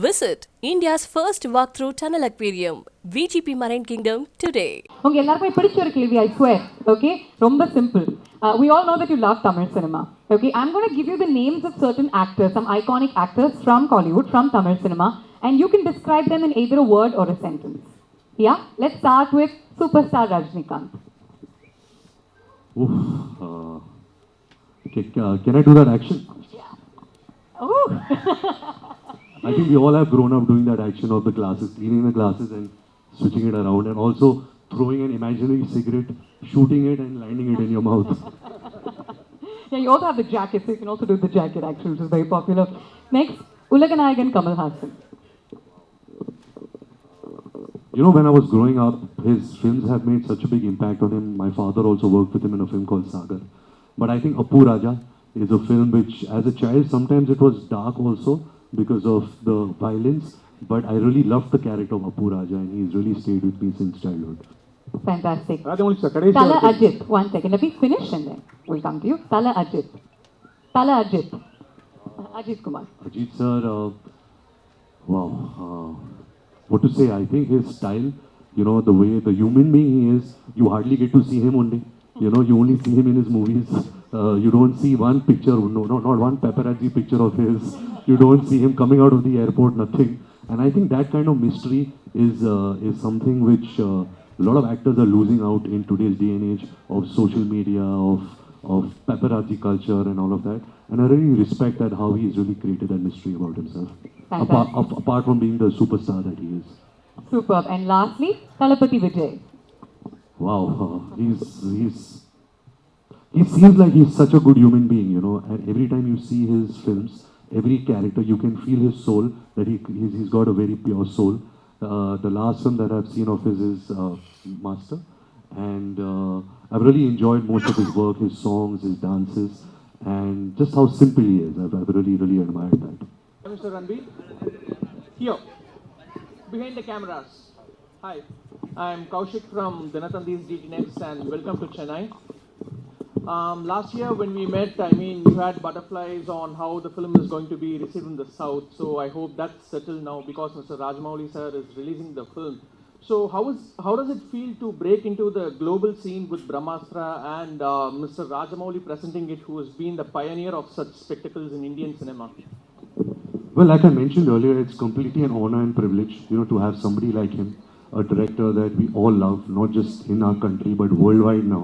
Visit India's first walk-through tunnel aquarium, VGP Marine Kingdom today. உங்க எல்லாருக்கும் பிடிச்ச ஒரு கேள்வி I swear. Okay, ரொம்ப simple. We all know that you love Tamil cinema. Okay, I'm going to give you the names of certain actors, some iconic actors from Kollywood, from Tamil cinema, and you can describe them in either a word or a sentence. Yeah, let's start with superstar Rajinikanth. Can I do that action? Oh. I think we all have grown up doing that action of the glasses, cleaning the glasses and switching it around, and also throwing an imaginary cigarette, shooting it and landing it in your mouth. Yeah, you also have the jacket, so you can also do the jacket action, which is very popular. Next, Ulaganayagan Kamal Hassan. You know, when I was growing up, his films have made such a big impact on him. My father also worked with him in a film called Sagar. But I think Appu Raja is a film which, as a child, sometimes it was dark also because of the violence. But I really loved the character of Appu Raja, and he's really stayed with me since childhood. Fantastic. Rajamoli sir, Tala Ajith. One second. Let me finish and then we'll come to you. Tala Ajith. Tala Ajith. Ajith Kumar. Ajit sir, wow. What to say? I think his style, you know, the way the human being he is, you hardly get to see him only. You know, you only see him in his movies. You don't see one picture, no, not one paparazzi picture of his. You don't see him coming out of the airport, nothing. And I think that kind of mystery is something which a lot of actors are losing out in today's day and age of social media, of paparazzi culture and all of that. And I really respect that how he's really created that mystery about himself. Apart from being the superstar that he is. Superb. And lastly, Talapati Vijay. Wow, he seems like he's such a good human being, you know, and every time you see his films, every character, you can feel his soul, that he's got a very pure soul. The last film that I've seen of his is Master, and I've really enjoyed most of his work, his songs, his dances, and just how simple he is. I've really admired that. Mr. Ranbir, here, behind the cameras. Hi, I'm Kaushik from Dinathandi's DT Next, and welcome to Chennai. Last year when we met, I mean, you had butterflies on how the film is going to be received in the South. So I hope that's settled now because Mr. Rajamouli sir is releasing the film. So how does it feel to break into the global scene with Brahmastra and Mr. Rajamouli presenting it, who has been the pioneer of such spectacles in Indian cinema? Well, like I mentioned earlier, it's completely an honor and privilege, you know, to have somebody like him, a director that we all love, not just in our country, but worldwide now.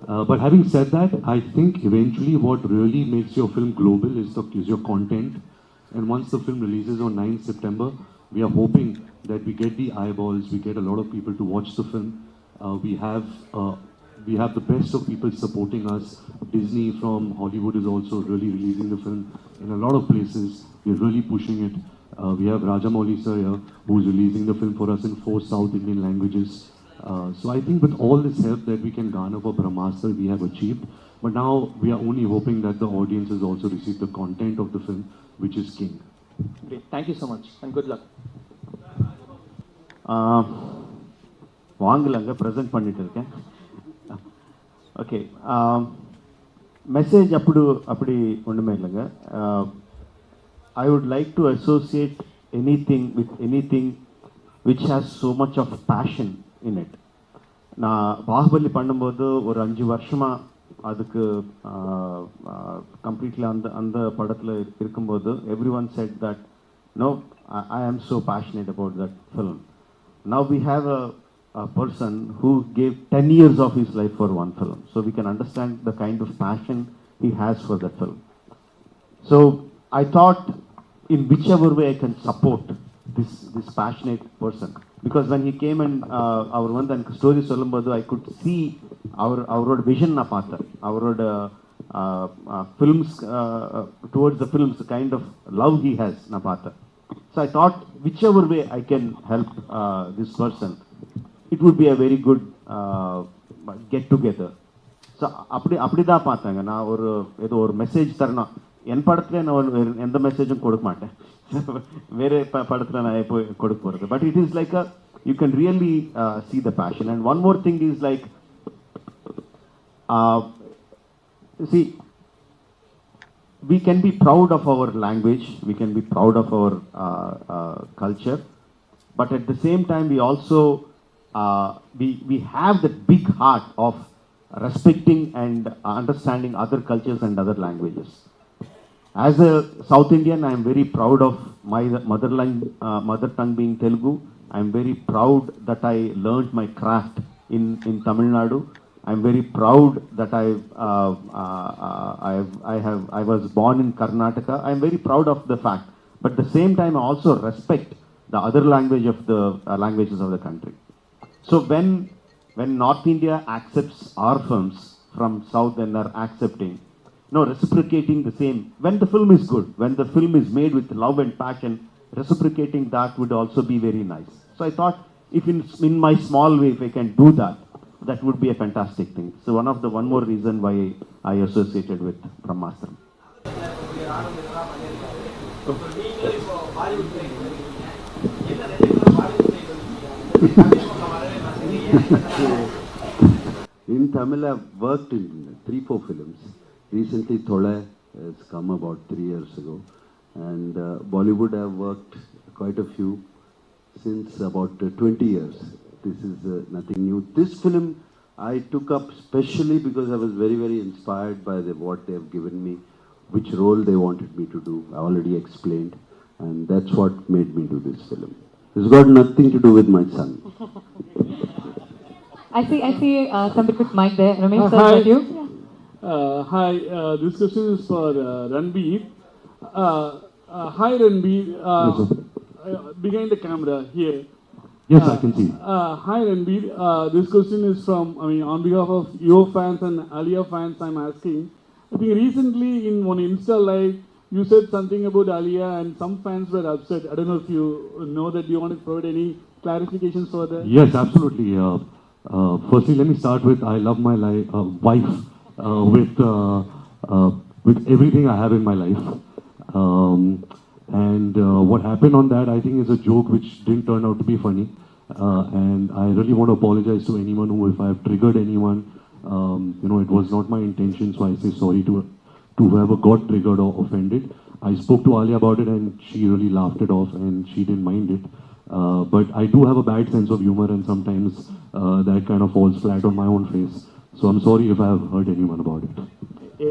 But having said that, I think eventually what really makes your film global is your content. And once the film releases on 9th September, we are hoping that we get the eyeballs, we get a lot of people to watch the film. We have the best of people supporting us. Disney from Hollywood is also really releasing the film in a lot of places. We're really pushing it. We have Rajamouli sir here, who's releasing the film for us in 4 South Indian languages. So I think with all this help that we can garner for Brahmastra, we have achieved. But now we are only hoping that the audiences also receive the content of the film, which is king. Great. Thank you so much and good luck. வாங்கலங்க present பண்ணிட்டு இருக்கேன். Okay, message அப்படி ஒன்றுமே இல்லைங்க. I would like to associate anything with anything which has so much of passion in it. நான் பாகுபலி பண்ணும்போது ஒரு 5 வருஷமாக அதுக்கு கம்ப்ளீட்லி அந்த படத்தில் இருக்கும்போது everyone said that no I am so passionate about that film. Now we have a person who gave 10 years of his life for one film. So we can understand the kind of passion he has for that film. So I thought in whichever way I can support this passionate person. Because when he came and our one then story சொல்லும்போது I could see our vision na paatha. Our films towards the films, the kind of love he has na paatha. So I thought whichever way I can help this person, it would be a very good get together. So அப்படிதான் பார்த்தாங்க. நான் ஏதோ ஒரு message தரணும். என் படத்துல நான் எந்த மெசேஜும் கொடுக்க மாட்டேன், வேறு படத்தில் நான் போய் கொடுக்க போகிறது. But it is like you can really see the passion. And one more thing is like, see, we can be proud of our language, we can be proud of our culture, but at the same time we also we have that big heart of respecting and understanding other cultures and other languages. As a South Indian, I am very proud of my mother tongue being Telugu. I am very proud that I learned my craft in Tamil Nadu. I am very proud that I was born in Karnataka. I am very proud of the fact. But at the same time, I also respect the other language of the languages of the country. So when North India accepts our films from South and are accepting, reciprocating the same, when the film is good, when the film is made with love and passion, reciprocating that would also be very nice. So I thought, if in my small way, if I can do that, that would be a fantastic thing. So one more reason why I associated with Brahmastra. In Tamil, I've worked in 3-4 films. Recently, Thola has come about 3 years ago. And Bollywood, I've worked quite a few since about 20 years. This is nothing new. This film I took up specially because I was very, very inspired by what they have given me, which role they wanted me to do. I already explained. And that's what made me do this film. It's got nothing to do with my son. I see somebody with mic there. Ramesh, sir, Hi. is that you? Hi, this question is for Ranbir. Hi Ranbir, behind the camera here. Yes, I can see. Hi Ranbir, this question is from, on behalf of your fans and Alia fans, I'm asking. I think recently in one Insta live, you said something about Alia and some fans were upset. I don't know if you know that. Do you want to provide any clarifications for that? Yes, absolutely. Firstly, let me start with I love my wife with everything I have in my life. What happened on that, I think, is a joke which didn't turn out to be funny. And I really want to apologize to anyone who, if I have triggered anyone, it was not my intention. So I say sorry to whoever got triggered or offended. I spoke to Alia about it and she really laughed it off and she didn't mind it. But I do have a bad sense of humor and sometimes that kind of falls flat on my own face. So I'm sorry if I have hurt anyone about it.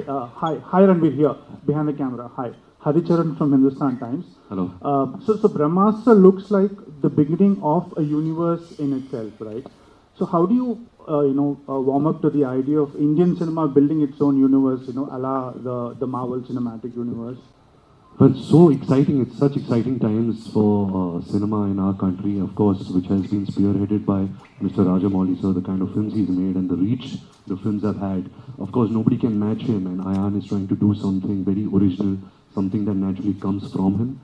Hi Ranbir here, behind the camera. Hi. Haricharan from Hindustan Times. Hello. So Brahmastra looks like the beginning of a universe in itself, right? So how do you, warm up to the idea of Indian cinema building its own universe, a la the Marvel Cinematic Universe? Well, it's so exciting. It's such exciting times for cinema in our country, of course, which has been spearheaded by Mr. Rajamouli sir, the kind of films he's made and the reach the films have had. Of course, nobody can match him, and Ayan is trying to do something very original, something that naturally comes from him.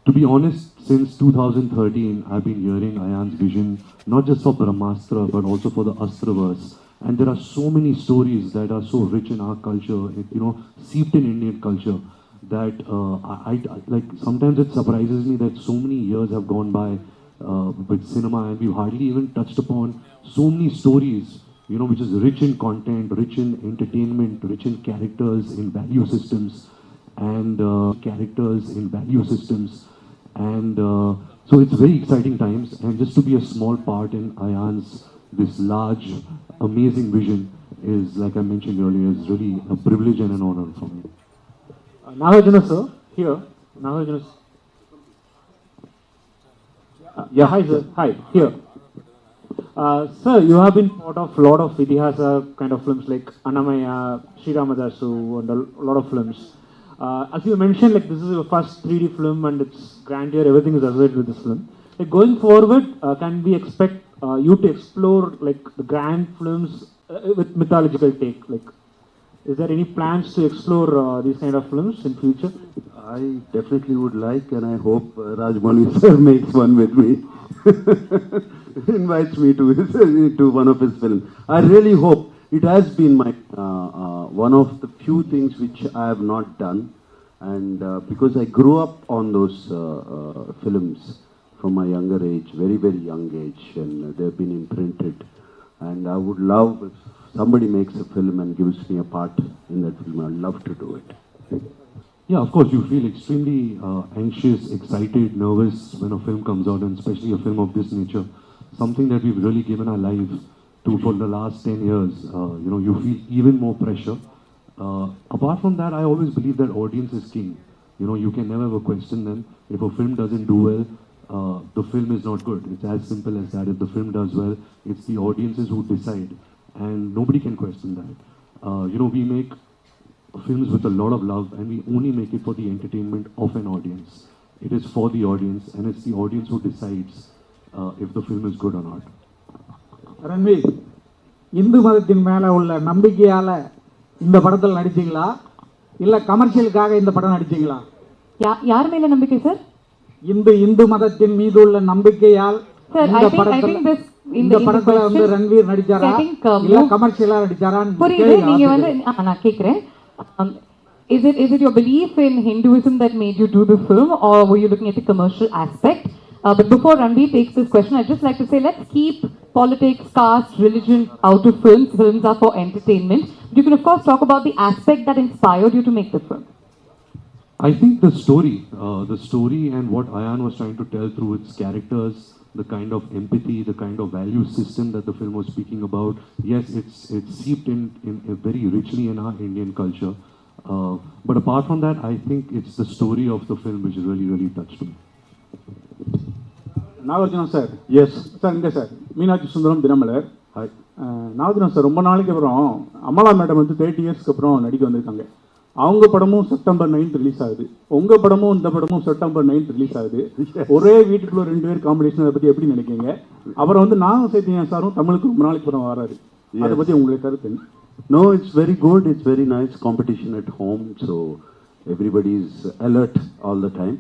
To be honest, since 2013, I've been hearing Ayan's vision, not just for Brahmastra, but also for the Astraverse. And there are so many stories that are so rich in our culture, seeped in Indian culture, that I like. Sometimes it surprises me that so many years have gone by with cinema, and we've hardly even touched upon so many stories, which is rich in content, rich in entertainment, rich in characters, in value systems, and so it's very exciting times, and just to be a small part in Ayan's this large, amazing vision is, like I mentioned earlier, is really a privilege and an honor for me. Nagarjuna sir, here. Nagarjuna. Yeah, hi sir. Hi, here. Sir, you have been part of a lot of Itihasa kind of films like Annamaya, Sri Ramadasu, and a lot of films. As you mentioned, like this is your first 3D film and it's grandeur, everything is associated with this film. Like going forward, can we expect you to explore like the grand films with mythological take? Like, is there any plans to explore these kind of films in future? I definitely would like, and I hope Rajmouli sir makes one with me. Invites me to one of his films. I really hope. It has been my one of the few things which I have not done, and because I grew up on those films from my younger age, very, very young age, and they have been imprinted. And I would love if somebody makes a film and gives me a part in that film. I'd love to do it. Yeah, of course, you feel extremely anxious, excited, nervous when a film comes out, and especially a film of this nature, something that we've really given our life to for the last 10 years. You feel even more pressure. Apart from that, I always believe that audience is king. You can never ever question them. If a film doesn't do well, the film is not good. It's as simple as that. If the film does well, it's the audiences who decide, and nobody can question that. We make films with a lot of love, and we only make it for the entertainment of an audience. It is for the audience, and it's the audience who decides if the film is good or not. Ranveer, இந்து மதத்தின் மேலே உள்ள நம்பிக்கையால் இந்த படத்தில் நடிச்சிங்களா இல்லை கமர்ஷியலுக்காக இந்த படம் நடிச்சிங்களா? யார் மேல நம்பிக்கை சார்? இந்து மதத்தின் மீது உள்ள நம்பிக்கையால் இந்த படத்துல வந்து ரன்வீர் நடிச்சாரா இல்ல கமர்ஷியலா நடிச்சாரான்னு புரியல. நீங்க வந்து நான் கேக்குறேன், is it your belief in Hinduism that made you do the film, or were you looking at the commercial aspect? But before Ranbir takes this question, I'd just like to say, let's keep politics, caste, religion out of films. Films are for entertainment. You can of course talk about the aspect that inspired you to make the film. I think the story and what Ayan was trying to tell through its characters, the kind of empathy, the kind of value system that the film was speaking about, yes, it's seeped in very richly in our Indian culture. But apart from that, I think it's the story of the film which really, really touched me. Nagarjuna sir, yes sir, இங்கே sir Meenakshi Sundaram Dinamalar. Hi Nagarjuna sir, ரொம்ப நாளைக்கு அப்புறம் Amala madam வந்து 30 இயர்ஸ்க்கு அப்புறம் நடிக்க வந்திருக்காங்க. அவங்க படமும் செப்டம்பர் 9 ரிலீஸ் ஆகுது, உங்கள் படமும் இந்த படமும் செப்டம்பர் 9 ரிலீஸ் ஆகுது. ஒரே வீட்டுக்குள்ள 2 பேர் காம்படிஷன், அதை பற்றி எப்படி நினைக்கிறீங்க? அப்புறம் வந்து நாகம் சைத்தன்யா சாரும் தமிழுக்கு ரொம்ப நாளைக்கு அப்புறம் வராரு, அதை பற்றி உங்களுக்கு கருத்து? No, it's very good. It's very nice competition at home, so everybody is alert all the time.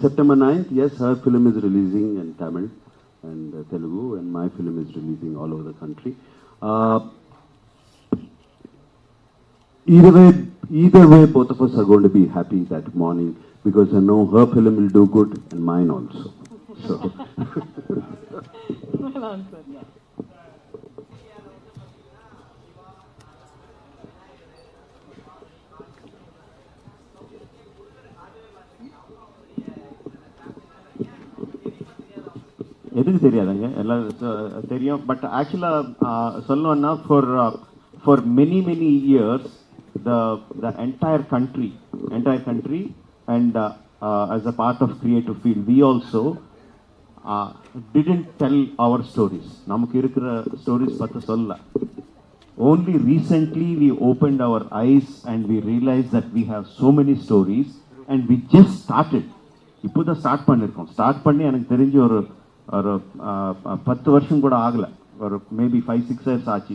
September 9th, yes, her film is releasing in Tamil and Telugu, and my film is releasing all over the country. Either way, both of us are going to be happy that morning, because I know her film will do good and mine also. So. Well answered. எதுக்கு தெரியாதுங்க, எல்லாம் தெரியும். But ஆக்சுவலாக சொல்லணும்னா for many years the entire country and as a part of creative field, we also didn't tell our stories. நமக்கு இருக்கிற stories பற்றி சொல்ல. Only recently we opened our eyes and we realized that we have so many stories, and we just started. இப்போ தான் start பண்ணியிருக்கோம். Start பண்ணி எனக்கு தெரிஞ்சு ஒரு 10 வருஷம் கூட ஆகலை, ஒரு மேபி 5-6 இயர்ஸ் ஆச்சு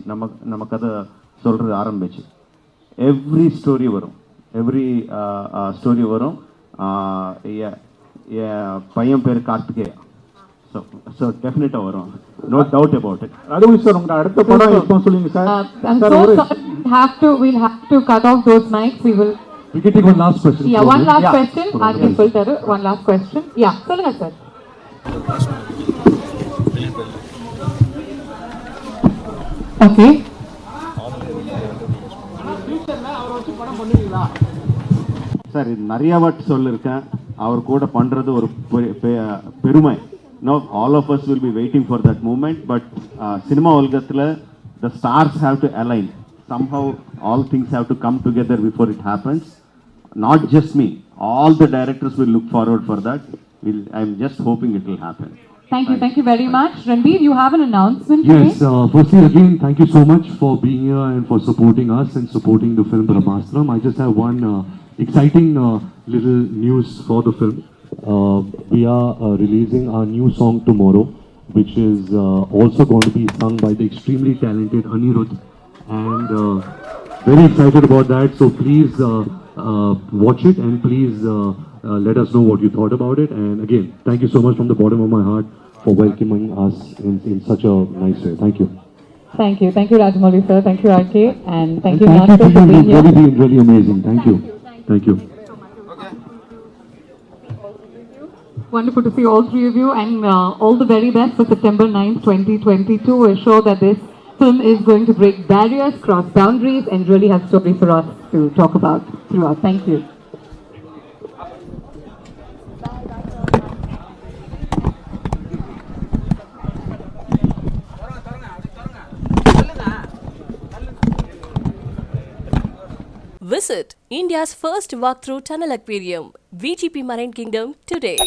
நம்ம கதை சொல்கிறது ஆரம்பிச்சு. எவ்ரி ஸ்டோரி வரும், பையன் பேர் கார்த்திகேயா, ஸோ டெஃபினட்டாக வரும், நோ டவுட் அபவுட் இட். அதுவும் சார் உங்க அடுத்த படம் எப்போ சொல்லுங்க sir? We'll have to cut off those mics. We can take one last question. Yeah, one last question. Aarti filter, one last question. Yeah, சொல்லுங்க சார். Okay. சார், இது நிறைய வாட்டி சொல்லியிருக்கேன், அவர் கூட பண்ணுறது ஒரு பெருமை. No, all of us will be waiting for that moment. But cinema உலகத்தில் the stars have to align. Somehow all things have to come together before it happens. Not just me, all the directors will look forward for that. I'm just hoping it will happen. Thank you very much. Ranbir, you have an announcement today? Yes, firstly again, thank you so much for being here and for supporting us and supporting the film Brahmastra. I just have one exciting little news for the film. We are releasing our new song tomorrow, which is also going to be sung by the extremely talented Anirudh, and very excited about that. So please watch it, and please let us know what you thought about it. And again, thank you so much from the bottom of my heart for welcoming us in such a nice way. Thank you. Thank you Rajamouli sir, thank you RK, and thank you Master for being here. It's really amazing. Thank you. Wonderful to see all three of you, and all the very best for September 9th, 2022. We're sure that this film is going to break barriers, cross boundaries, and really have stories for us to talk about throughout. Thank you. Visit India's first walkthrough tunnel aquarium, VGP Marine Kingdom, today.